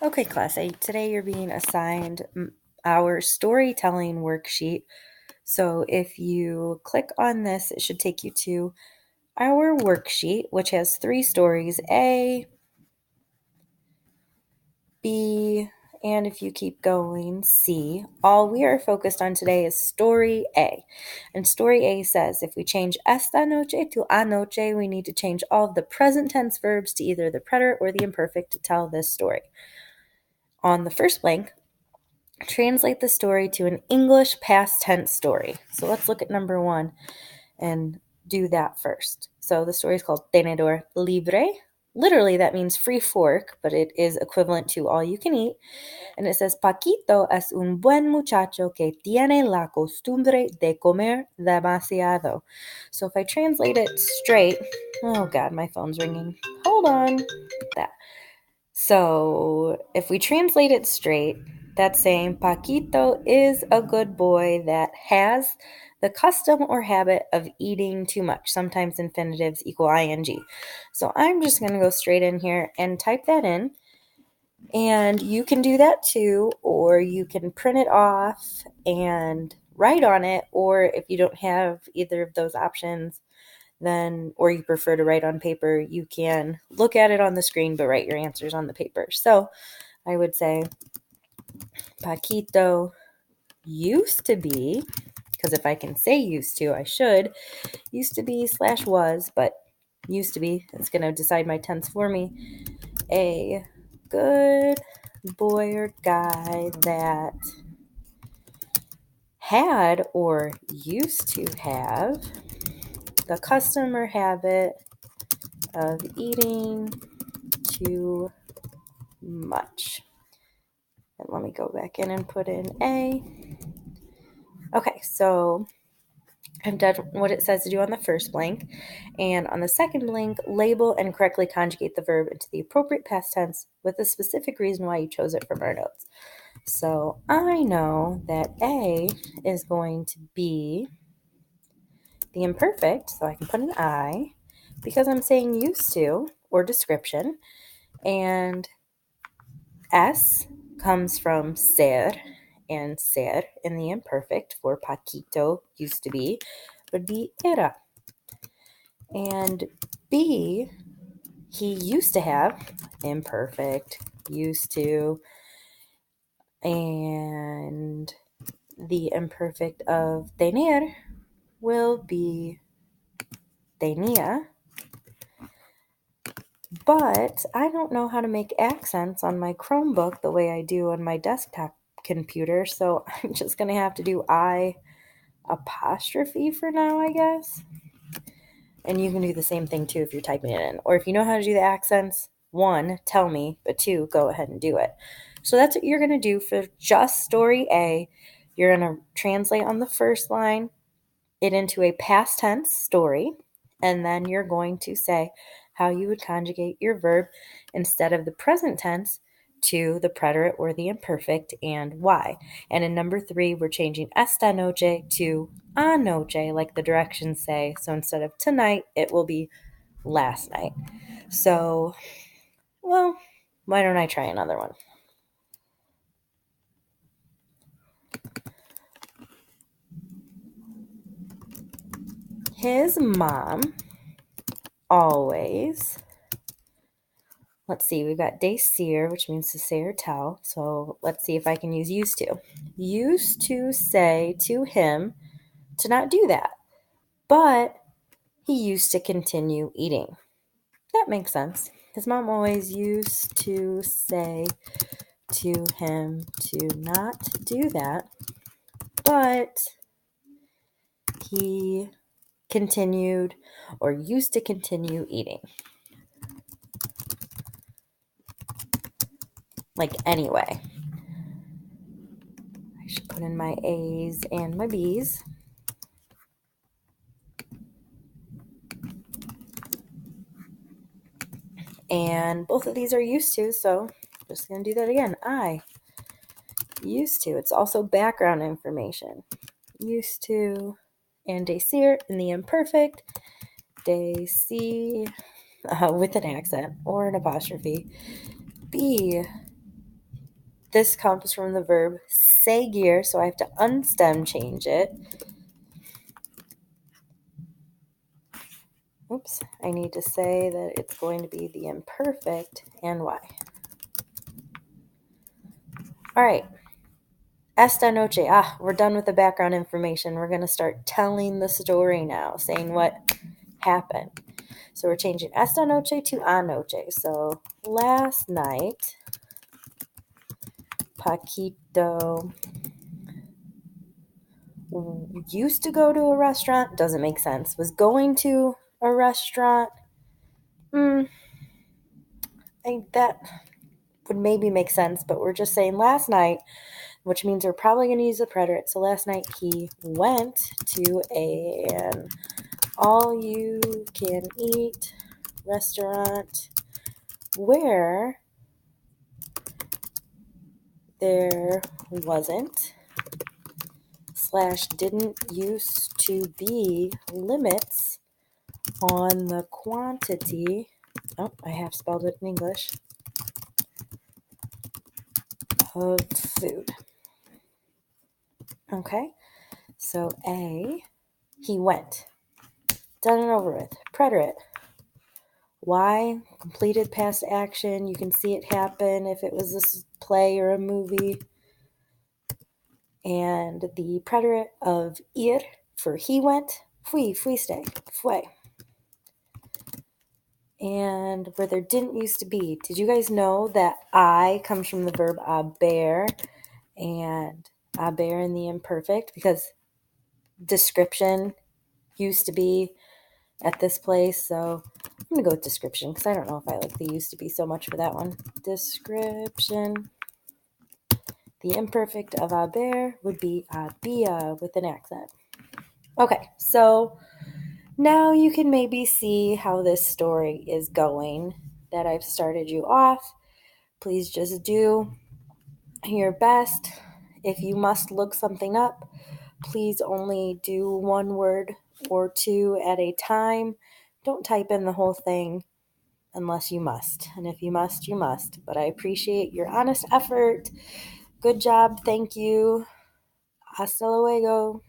Okay, class 8, today you're being assigned our storytelling worksheet. So if you click on this, it should take you to our worksheet, which has 3 stories, A, B, and if you keep going, C. All we are focused on today is story A. And story A says if we change esta noche to anoche, we need to change all of the present tense verbs to either the preterite or the imperfect to tell this story. On the first blank, translate the story to an English past tense story. So let's look at number 1 and do that first. So the story is called Tenedor Libre. Literally, that means free fork, but it is equivalent to all you can eat. And it says, Paquito es un buen muchacho que tiene la costumbre de comer demasiado. So if I translate it straight, oh God, my phone's ringing. Hold on. That. So if we translate it straight, that's saying Paquito is a good boy that has the custom or habit of eating too much. Sometimes infinitives equal ing. So I'm just going to go straight in here and type that in. And you can do that too, or you can print it off and write on it, or if you don't have either of those options, then, or you prefer to write on paper, you can look at it on the screen but write your answers on the paper. So I would say Paquito used to be, because if I can say used to, I should, used to be / was, but used to be, it's going to decide my tense for me, a good boy or guy that had or used to have the custom or habit of eating too much. And let me go back in and put in A. Okay, so I've done what it says to do on the first blank. And on the second blank, label and correctly conjugate the verb into the appropriate past tense with a specific reason why you chose it from our notes. So I know that A is going to be the imperfect, so I can put an I, because I'm saying used to or description. And S comes from ser, and ser in the imperfect for Paquito used to be would be era. And B, he used to have, imperfect, used to, and the imperfect of tener will be tenía. But I don't know how to make accents on my Chromebook the way I do on my desktop computer, so I'm just going to have to do I apostrophe for now, I guess. And you can do the same thing too if you're typing it in. Or if you know how to do the accents, 1, tell me, but 2, go ahead and do it. So that's what you're going to do for just story A. You're going to translate on the first line it into a past tense story, and then you're going to say how you would conjugate your verb instead of the present tense to the preterite or the imperfect and why. And in number 3, we're changing esta noche to anoche, like the directions say. So instead of tonight, it will be last night. So, well, why don't I try another one? His mom always, let's see, we've got decir, which means to say or tell. So let's see if I can use used to. Used to say to him to not do that, but he used to continue eating. That makes sense. His mom always used to say to him to not do that, but he continued or used to continue eating. Like anyway. I should put in my A's and my B's. And both of these are used to, so I'm just going to do that again. I used to. It's also background information. Used to and decir in the imperfect. Decir with an accent or an apostrophe. Be This comes from the verb seguir, so I have to unstem change it. Oops, I need to say that it's going to be the imperfect and why. All right. Esta noche. We're done with the background information. We're going to start telling the story now, saying what happened. So we're changing esta noche to anoche. So last night, Paquito used to go to a restaurant. Doesn't make sense. Was going to a restaurant. That would maybe make sense, but we're just saying last night, which means we're probably going to use a preterite. So last night he went to an all-you-can-eat restaurant where there wasn't / didn't used to be limits on the quantity. Oh, I have spelled it in English. Of food. Okay, so A, he went. Done and over with. Preterite. Why? Completed past action. You can see it happen if it was a play or a movie. And the preterite of ir for he went. Fuiste. Fue. And where there didn't used to be. Did you guys know that I comes from the verb haber and haber in the imperfect? Because description used to be at this place. So I'm going to go with description because I don't know if I like the used to be so much for that one. Description. The imperfect of haber would be había with an accent. Okay, so now you can maybe see how this story is going that I've started you off. Please just do your best. If you must look something up, please only do one word or two at a time. Don't type in the whole thing unless you must. And if you must, you must. But I appreciate your honest effort. Good job. Thank you. Hasta luego.